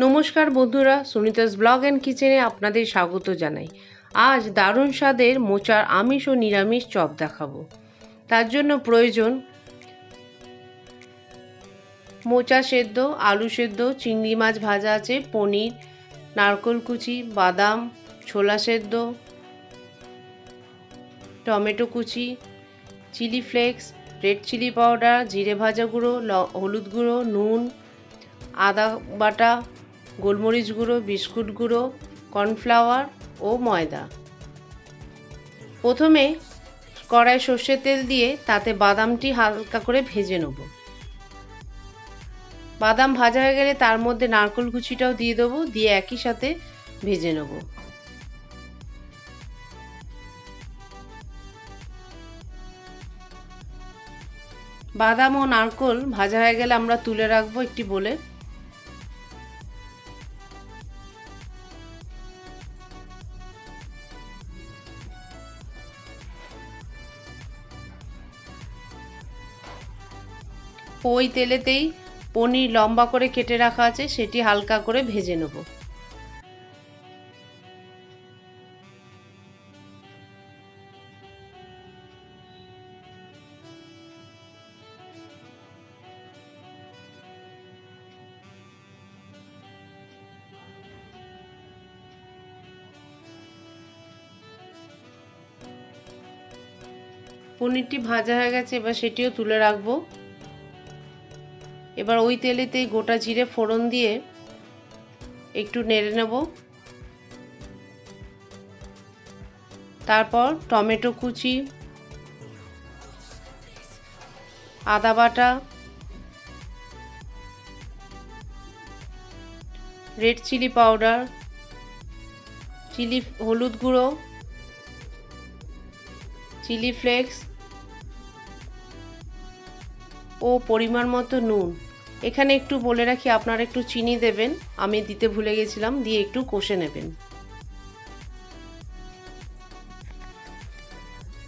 নমস্কার বন্ধুরা, সুনিতাস blog and কিচেনে আপনাদের স্বাগত জানাই। আজ দারুণ স্বাদের মোচার আমিষ ও নিরামিষ চপ দেখাবো। তার জন্য প্রয়োজন মোচা সেদ্ধ, আলু সেদ্ধ, চিংড়ি মাছ ভাজা আছে, পনির, নারকেল কুচি, বাদাম, ছোলা সেদ্ধ, টমেটো কুচি, chilli flakes, red chilli powder, জিরে ভাজা গুঁড়ো, হলুদ গুঁড়ো, নুন, আদা বাটা, গোলমরিচ গুঁড়ো, বিস্কুট গুঁড়ো, কর্নফ্লাওয়ার ও ময়দা। প্রথমে কড়াই সর্ষের তেল দিয়ে তাতে বাদামটি হালকা করে ভেজে নেব। বাদাম ভাজা হয়ে গেলে তার মধ্যে নারকেল কুচিটাও দিয়ে দেবো, দিয়ে একই সাথে ভেজে নেব। বাদাম ও নারকেল ভাজা হয়ে গেলে আমরা তুলে রাখবো একটি বোলে। ওই তেলেতেই পনির লম্বা করে কেটে রাখা আছে, সেটি হালকা করে ভেজে নেব। পনিরটি ভাজা হয়ে গেছে, এবার সেটিও তুলে রাখবো। এবার ওই তেলেতেই গোটা জিরে ফোড়ন দিয়ে একটু নেড়ে নেব। তারপর টমেটো কুচি, আদা বাটা, রেড চিলি পাউডার, হলুদ গুঁড়ো, চিলি ফ্লেক্স ও পরিমাণ মতো নুন। এখানে একটু বলে রাখি, আপনারা একটু চিনি দেবেন, আমি দিতে ভুলে গেছিলাম, দিয়ে একটু কষে নেবেন।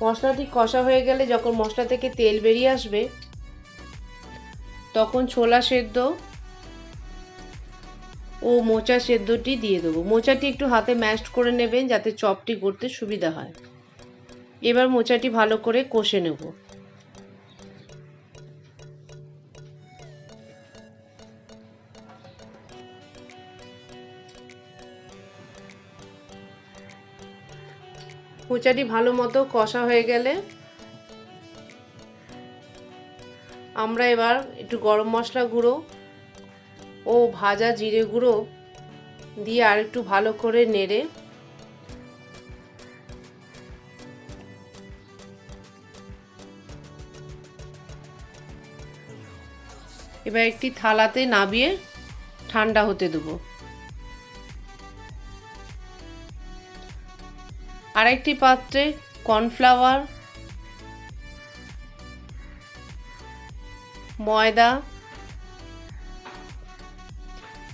মশলাটি কষা হয়ে গেলে যখন মশলা থেকে তেল বেরিয়ে আসবে, তখন ছোলা সেদ্ধ ও মোচা সেদ্ধটি দিয়ে দেবো। মোচাটি একটু হাতে ম্যাশ করে নেবেন যাতে চপটি করতে সুবিধা হয়। এবার মোচাটি ভালো করে কষে নেব। মোচাটি ভালো মতো কষা হয়ে গেলে আমরা এবার একটু গরম মশলা গুঁড়ো ও ভাজা জিরে গুঁড়ো দিয়ে আর একটু ভালো করে নেড়ে এবার একটি থালাতে নামিয়ে ঠান্ডা হতে দেবো। আরেকটি পাত্রে কর্নফ্লাওয়ার, ময়দা,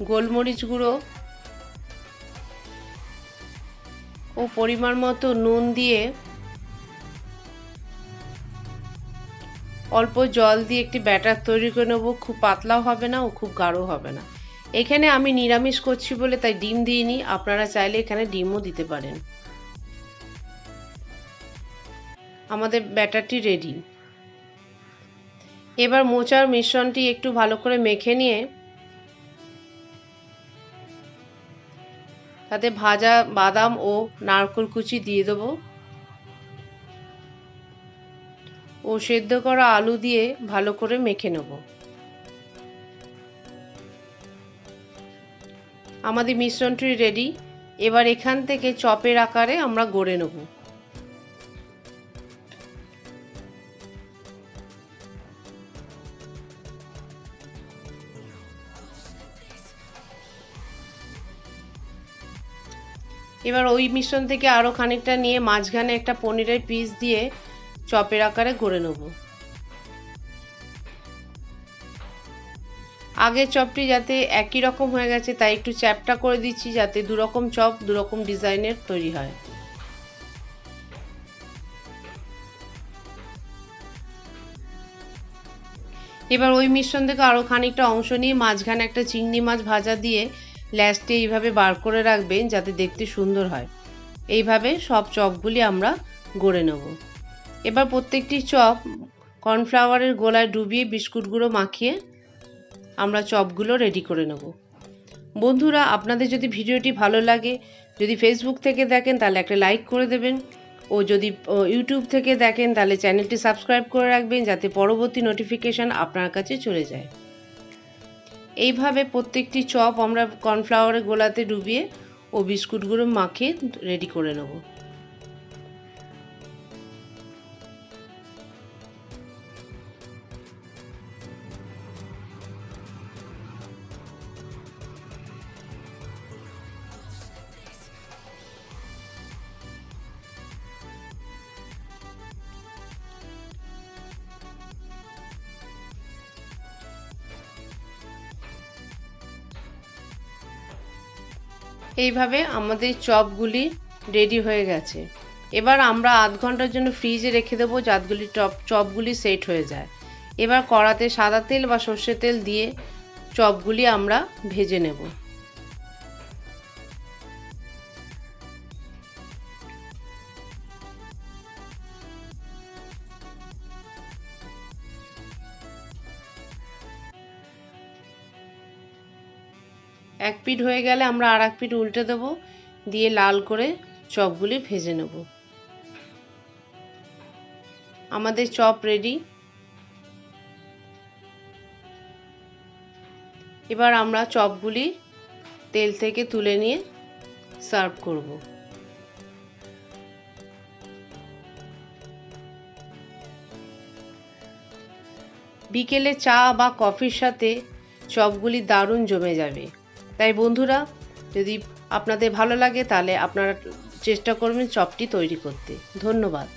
গোলমরিচ গুঁড়ো ও পরিমাণ মতো নুন দিয়ে অল্প জল দিয়ে একটি ব্যাটার তৈরি করে নেব। খুব পাতলাও হবে না ও খুব গাঢ় হবে না। এখানে আমি নিরামিষ করছি বলে তাই ডিম দিইনি, আপনারা চাইলে এখানে ডিমও দিতে পারেন। আমাদের ব্যাটারটি রেডি। এবার মোচার মিশ্রণটি একটু ভালো করে মেখে নিয়ে তাতে ভাজা বাদাম ও নারকেল কুচি দিয়ে দেবো ও সেদ্ধ করা আলু দিয়ে ভালো করে মেখে নেব। আমাদের মিশ্রণটি রেডি। এবার এখান থেকে চপের আকারে আমরা গড়ে নেব। এবার ওই মিশ্রণ থেকে আরও খানিকটা নিয়ে মাঝখানে একটা পনিরের পিস দিয়ে চপের আকারে গড়ে নেব। আগের চপটি যাতে একই রকম হয়ে গেছে তাই একটু চ্যাপ্টা করে দিচ্ছি, যাতে দুরকম চপ দুরকম ডিজাইনের তৈরি হয়। এবার ওই মিশ্রণ থেকে আরও খানিকটা অংশ নিয়ে মাঝখানে একটা চিংড়ি মাছ ভাজা দিয়ে ল্যাচটি এইভাবে বার করে রাখবেন যাতে দেখতে সুন্দর হয়। এইভাবে সব চপগুলি আমরা গড়ে নেব। এবার প্রত্যেকটি চপ কর্নফ্লাওয়ারের গোলায় ডুবিয়ে বিস্কুট গুঁড়ো মাখিয়ে আমরা চপগুলো রেডি করে নেব। বন্ধুরা, আপনাদের যদি ভিডিওটি ভালো লাগে, যদি ফেসবুক থেকে দেখেন তাহলে একটা লাইক করে দেবেন, ও যদি ইউটিউব থেকে দেখেন তাহলে চ্যানেলটি সাবস্ক্রাইব করে রাখবেন যাতে পরবর্তী নোটিফিকেশান আপনার কাছে চলে যায়। এইভাবে প্রত্যেকটি চপ আমরা কর্নফ্লাওয়ারের গোলাতে ডুবিয়ে ও বিস্কুটগুলো মাখিয়ে রেডি করে নেব। এইভাবে আমাদের চপগুলি রেডি হয়ে গেছে। এবার আমরা আধ ঘন্টার জন্য ফ্রিজে রেখে দেবো যাতগুলি চপগুলি সেট হয়ে যায়। এবার কড়াতে সাদা তেল বা সর্ষের তেল দিয়ে চপগুলি আমরা ভেজে নেব। এক পিঠ হয়ে গেলে আমরা আর এক পিঠ উল্টে দেব, দিয়ে লাল করে চপগুলি ভেজে নেব। আমাদের চপ রেডি। এবার আমরা চপগুলি তেল থেকে তুলে নিয়ে সার্ভ করব। বিকেলে চা বা কফির সাথে চপগুলি দারুণ জমে যাবে। তাই বন্ধুরা, যদি আপনাদের ভালো লাগে তাহলে আপনারা চেষ্টা করবেন চপটি তৈরি করতে। ধন্যবাদ।